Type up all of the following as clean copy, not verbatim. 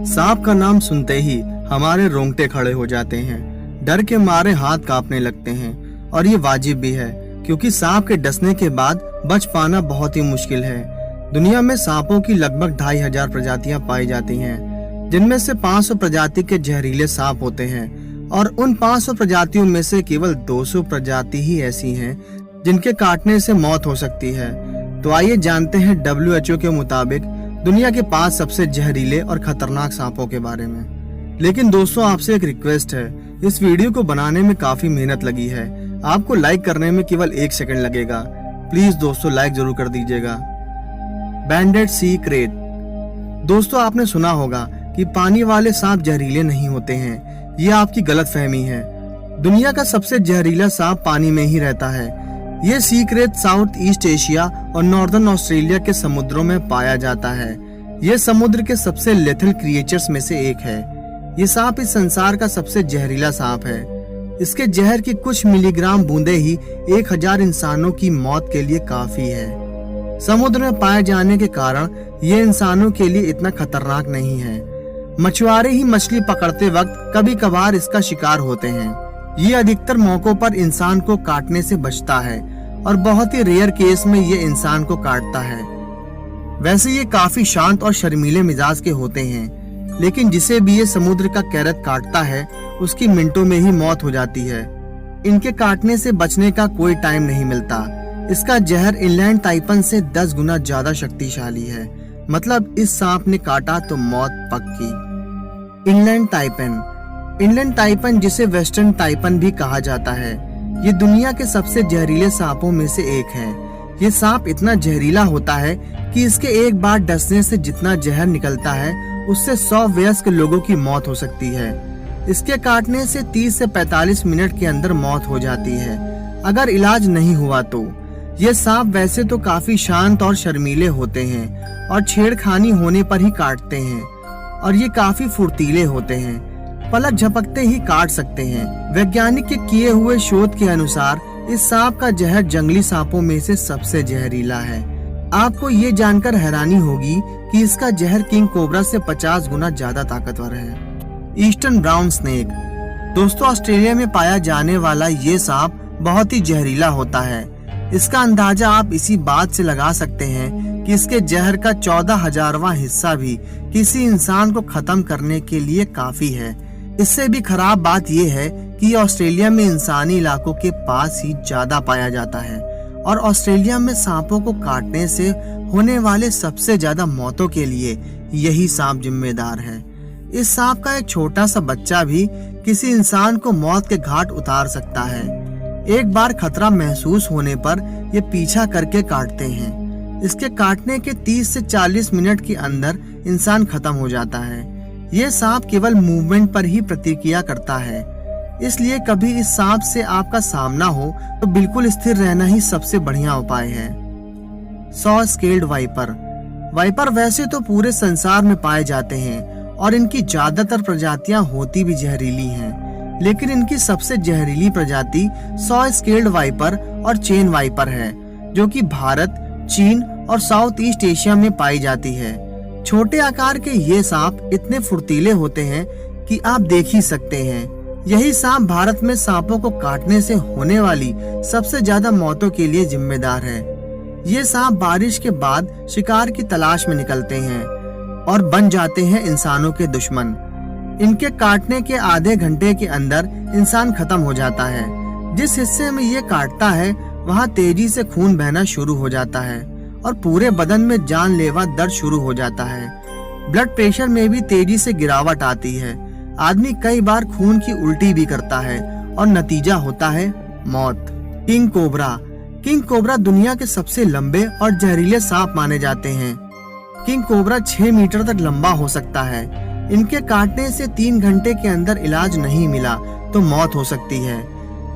सांप का नाम सुनते ही हमारे रोंगटे खड़े हो जाते हैं, डर के मारे हाथ कांपने लगते हैं। और ये वाजिब भी है, क्योंकि सांप के डसने के बाद बच पाना बहुत ही मुश्किल है। दुनिया में सांपों की लगभग 2500 प्रजातियां पाई जाती हैं, जिनमें से 500 प्रजाति के जहरीले सांप होते हैं और उन 500 प्रजातियों में से केवल 200 प्रजाति ही ऐसी हैं जिनके काटने से मौत हो सकती है। तो आइए जानते हैं WHO के मुताबिक दुनिया के 5 सबसे जहरीले और खतरनाक सांपों के बारे में। लेकिन दोस्तों, आपसे एक रिक्वेस्ट है, इस वीडियो को बनाने में काफी मेहनत लगी है। आपको लाइक करने में केवल 1 सेकंड लगेगा। प्लीज दोस्तों लाइक जरूर कर दीजिएगा। बैंडेड सी क्रेट। दोस्तों, आपने सुना होगा कि पानी वाले सांप जहरीले नहीं होते हैं। ये आपकी गलतफहमी है। दुनिया का सबसे जहरीला सांप पानी में ही रहता है। ये सी क्रेट साउथ ईस्ट एशिया और नॉर्दर्न ऑस्ट्रेलिया के समुद्रों में पाया जाता है। ये समुद्र के सबसे लेथल क्रिएचर्स में से एक है। ये सांप इस संसार का सबसे जहरीला सांप है। इसके जहर की कुछ मिलीग्राम बूंदे ही 1000 इंसानों की मौत के लिए काफी है। समुद्र में पाए जाने के कारण ये इंसानों के लिए इतना खतरनाक नहीं है। मछुआरे ही मछली पकड़ते वक्त कभी कभार इसका शिकार होते हैं। ये अधिकतर मौकों पर इंसान को काटने से बचता है और बहुत ही रेयर केस में ये इंसान को काटता है। वैसे ये काफी शांत और शर्मीले मिजाज के होते हैं, लेकिन जिसे भी ये समुद्र का कैरत काटता है उसकी मिनटों में ही मौत हो जाती है। इनके काटने से बचने का कोई टाइम नहीं मिलता। इसका जहर इनलैंड टाइपन से 10 गुना ज्यादा शक्तिशाली है। मतलब इस सांप ने काटा तो मौत पक्की। इनलैंड टाइपन जिसे वेस्टर्न टाइपन भी कहा जाता है, ये दुनिया के सबसे जहरीले सांपों में से एक है। ये सांप इतना जहरीला होता है कि इसके एक बार डसने से जितना जहर निकलता है उससे 100 वयस्क लोगों की मौत हो सकती है। इसके काटने से 30 से 45 मिनट के अंदर मौत हो जाती है, अगर इलाज नहीं हुआ तो। ये सांप वैसे तो काफी शांत और शर्मीले होते हैं और छेड़खानी होने पर ही काटते हैं, और ये काफी फुर्तीले होते हैं। पलक झपकते ही काट सकते हैं। वैज्ञानिक के किए हुए शोध के अनुसार इस सांप का जहर जंगली सांपों में से सबसे जहरीला है। आपको ये जानकर हैरानी होगी कि इसका जहर किंग कोबरा से 50 गुना ज्यादा ताकतवर है। Eastern brown snake. दोस्तों, ऑस्ट्रेलिया में पाया जाने वाला ये सांप बहुत ही जहरीला होता है। इसका अंदाजा आप इसी बात से लगा सकते हैं कि इसके जहर का 14,000वां हिस्सा भी किसी इंसान को खत्म करने के लिए काफी है। इससे भी खराब बात यह है कि ऑस्ट्रेलिया में इंसानी इलाकों के पास ही ज्यादा पाया जाता है और ऑस्ट्रेलिया में सांपों को काटने से होने वाले सबसे ज्यादा मौतों के लिए यही सांप जिम्मेदार है। इस सांप का एक छोटा सा बच्चा भी किसी इंसान को मौत के घाट उतार सकता है। एक बार खतरा महसूस होने पर ये पीछा करके काटते हैं। इसके काटने के 30 से 40 मिनट के अंदर इंसान खत्म हो जाता है। ये सांप केवल मूवमेंट पर ही प्रतिक्रिया करता है, इसलिए कभी इस सांप से आपका सामना हो तो बिल्कुल स्थिर रहना ही सबसे बढ़िया उपाय है। 100 स्केल्ड वाइपर वैसे तो पूरे संसार में पाए जाते हैं और इनकी ज्यादातर प्रजातियां होती भी जहरीली हैं, लेकिन इनकी सबसे जहरीली प्रजाति 100 स्केल्ड वाइपर और चेन वाइपर है, जो कि भारत, चीन और साउथ ईस्ट एशिया में पाई जाती है। छोटे आकार के ये सांप इतने फुर्तीले होते हैं कि आप देख ही सकते हैं। यही सांप भारत में सांपों को काटने से होने वाली सबसे ज्यादा मौतों के लिए जिम्मेदार है। ये सांप बारिश के बाद शिकार की तलाश में निकलते हैं और बन जाते हैं इंसानों के दुश्मन। इनके काटने के आधे घंटे के अंदर इंसान खत्म हो जाता है। जिस हिस्से में ये काटता है वहाँ तेजी से खून बहना शुरू हो जाता है और पूरे बदन में जानलेवा दर्द शुरू हो जाता है। ब्लड प्रेशर में भी तेजी से गिरावट आती है। आदमी कई बार खून की उल्टी भी करता है और नतीजा होता है मौत। किंग कोबरा दुनिया के सबसे लंबे और जहरीले सांप माने जाते हैं। किंग कोबरा 6 मीटर तक लंबा हो सकता है। इनके काटने से 3 घंटे के अंदर इलाज नहीं मिला तो मौत हो सकती है।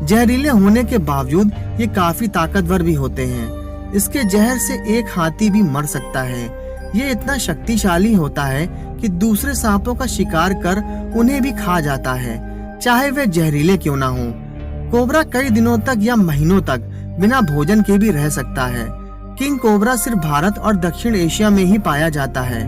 जहरीले होने के बावजूद ये काफी ताकतवर भी होते हैं। इसके जहर से एक हाथी भी मर सकता है। ये इतना शक्तिशाली होता है कि दूसरे सांपों का शिकार कर उन्हें भी खा जाता है, चाहे वे जहरीले क्यों ना हो। कोबरा कई दिनों तक या महीनों तक बिना भोजन के भी रह सकता है। किंग कोबरा सिर्फ भारत और दक्षिण एशिया में ही पाया जाता है।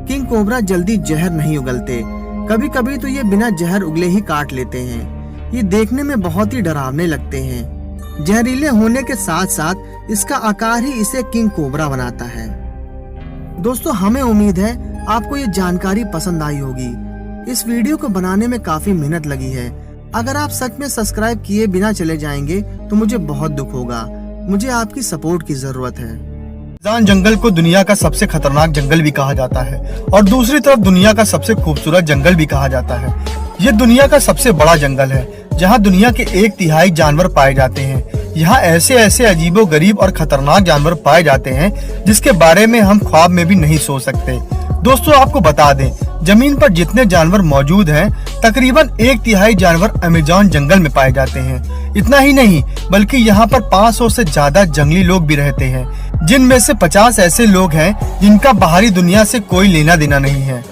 किंग कोबरा जल्दी जहर नहीं उगलते, कभी कभी तो ये बिना जहर उगले ही काट लेते हैं। ये देखने में बहुत ही डरावने लगते हैं। जहरीले होने के साथ साथ इसका आकार ही इसे किंग कोबरा बनाता है। दोस्तों, हमें उम्मीद है आपको ये जानकारी पसंद आई होगी। इस वीडियो को बनाने में काफी मेहनत लगी है। अगर आप सच में सब्सक्राइब किए बिना चले जाएंगे तो मुझे बहुत दुख होगा। मुझे आपकी सपोर्ट की जरूरत है। अमेज़न जंगल को दुनिया का सबसे खतरनाक जंगल भी कहा जाता है और दूसरी तरफ दुनिया का सबसे खूबसूरत जंगल भी कहा जाता है। ये दुनिया का सबसे बड़ा जंगल है जहाँ दुनिया के 1/3 जानवर पाए जाते हैं। यहाँ ऐसे ऐसे अजीबो गरीब और खतरनाक जानवर पाए जाते हैं जिसके बारे में हम ख्वाब में भी नहीं सोच सकते। दोस्तों, आपको बता दें, जमीन पर जितने जानवर मौजूद हैं, तकरीबन 1/3 जानवर अमेज़न जंगल में पाए जाते हैं। इतना ही नहीं, बल्कि यहाँ पर 500 से ज्यादा जंगली लोग भी रहते हैं, जिनमें से 50 ऐसे लोग हैं जिनका बाहरी दुनिया से कोई लेना देना नहीं है,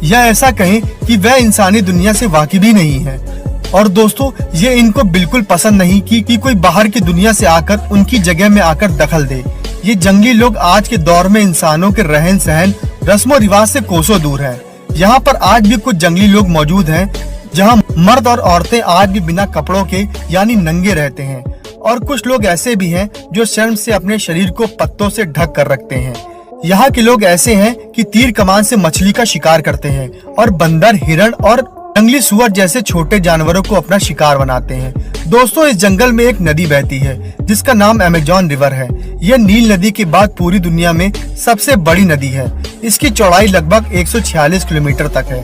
या ऐसा कहें कि वह इंसानी दुनिया से वाकिफ ही नहीं है। और दोस्तों, ये इनको बिल्कुल पसंद नहीं कि कोई बाहर की दुनिया से आकर उनकी जगह में आकर दखल दे। ये जंगली लोग आज के दौर में इंसानों के रहन सहन, रस्मों रिवाज से कोसों दूर है। यहाँ पर आज भी कुछ जंगली लोग मौजूद हैं जहाँ मर्द और औरतें आज भी बिना कपड़ों के यानी नंगे रहते हैं, और कुछ लोग ऐसे भी हैं जो शर्म से अपने शरीर को पत्तों से ढक कर रखते हैं। यहाँ के लोग ऐसे हैं कि तीर कमान से मछली का शिकार करते हैं और बंदर, हिरण और जंगली सुअर जैसे छोटे जानवरों को अपना शिकार बनाते हैं। दोस्तों, इस जंगल में एक नदी बहती है जिसका नाम अमेज़न रिवर है। यह नील नदी के बाद पूरी दुनिया में सबसे बड़ी नदी है। इसकी चौड़ाई लगभग 146 किलोमीटर तक है।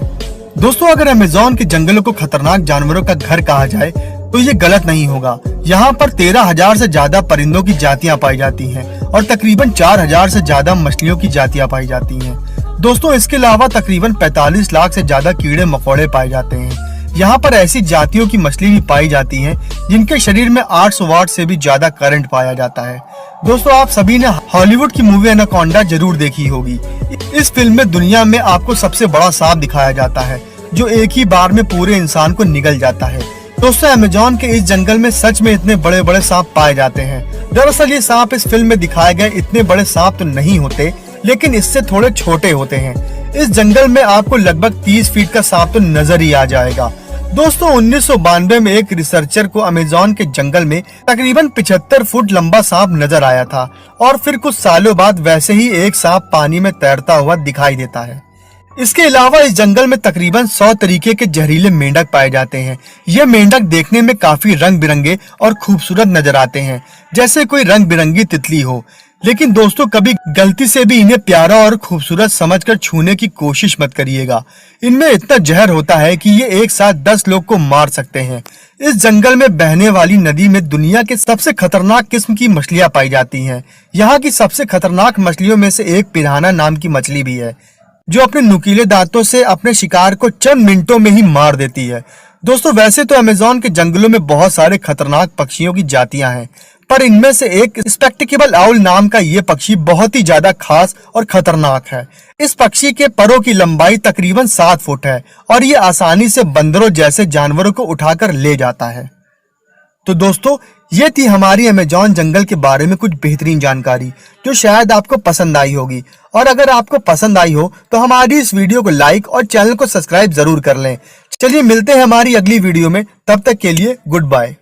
दोस्तों, अगर अमेज़न के जंगलों को खतरनाक जानवरों का घर कहा जाए तो ये गलत नहीं होगा। यहाँ पर 13,000 से ज्यादा परिंदों की जातियाँ पाई जाती हैं और तकरीबन 4,000 से ज्यादा मछलियों की जातियाँ पाई जाती हैं। दोस्तों, इसके अलावा तकरीबन 45 लाख से ज्यादा कीड़े मकोड़े पाए जाते हैं। यहाँ पर ऐसी जातियों की मछली भी पाई जाती हैं जिनके शरीर में 800 वाट से भी ज्यादा करंट पाया जाता है। दोस्तों, आप सभी ने हॉलीवुड की मूवी एनाकोंडा जरूर देखी होगी। इस फिल्म में दुनिया में आपको सबसे बड़ा सांप दिखाया जाता है जो एक ही बार में पूरे इंसान को निगल जाता है। दोस्तों, अमेज़न के इस जंगल में सच में इतने बड़े बड़े सांप पाए जाते हैं। दरअसल ये सांप इस फिल्म में दिखाए गए इतने बड़े सांप तो नहीं होते, लेकिन इससे थोड़े छोटे होते हैं। इस जंगल में आपको लगभग 30 फीट का सांप तो नजर ही आ जाएगा। दोस्तों, 1992 में एक रिसर्चर को अमेज़न के जंगल में तकरीबन 75 फुट लंबा सांप नजर आया था, और फिर कुछ सालों बाद वैसे ही एक सांप पानी में तैरता हुआ दिखाई देता है। इसके अलावा इस जंगल में तकरीबन 100 तरीके के जहरीले मेंढक पाए जाते हैं। ये मेंढक देखने में काफी रंग बिरंगे और खूबसूरत नजर आते हैं, जैसे कोई रंग बिरंगी तितली हो। लेकिन दोस्तों, कभी गलती से भी इन्हें प्यारा और खूबसूरत समझकर छूने की कोशिश मत करिएगा। इनमें इतना जहर होता है कि ये एक साथ 10 लोग को मार सकते हैं। इस जंगल में बहने वाली नदी में दुनिया के सबसे खतरनाक किस्म की मछलियां पाई जाती हैं। यहाँ की सबसे खतरनाक मछलियों में से एक पिरान्हा नाम की मछली भी है, जो अपने नुकीले दांतों से अपने शिकार को चंद मिनटों में ही मार देती है। दोस्तों, वैसे तो अमेज़न के जंगलों में बहुत सारे खतरनाक पक्षियों की जातियां हैं, पर इनमें से एक स्पेक्टेकल आउल नाम का ये पक्षी बहुत ही ज्यादा खास और खतरनाक है। इस पक्षी के परों की लंबाई तकरीबन 7 फुट है और ये आसानी से बंदरों जैसे जानवरों को उठाकर ले जाता है। तो दोस्तों, ये थी हमारी अमेज़न जंगल के बारे में कुछ बेहतरीन जानकारी जो शायद आपको पसंद आई होगी। और अगर आपको पसंद आई हो तो हमारी इस वीडियो को लाइक और चैनल को सब्सक्राइब जरूर कर लें। चलिए, मिलते हैं हमारी अगली वीडियो में। तब तक के लिए गुड बाय।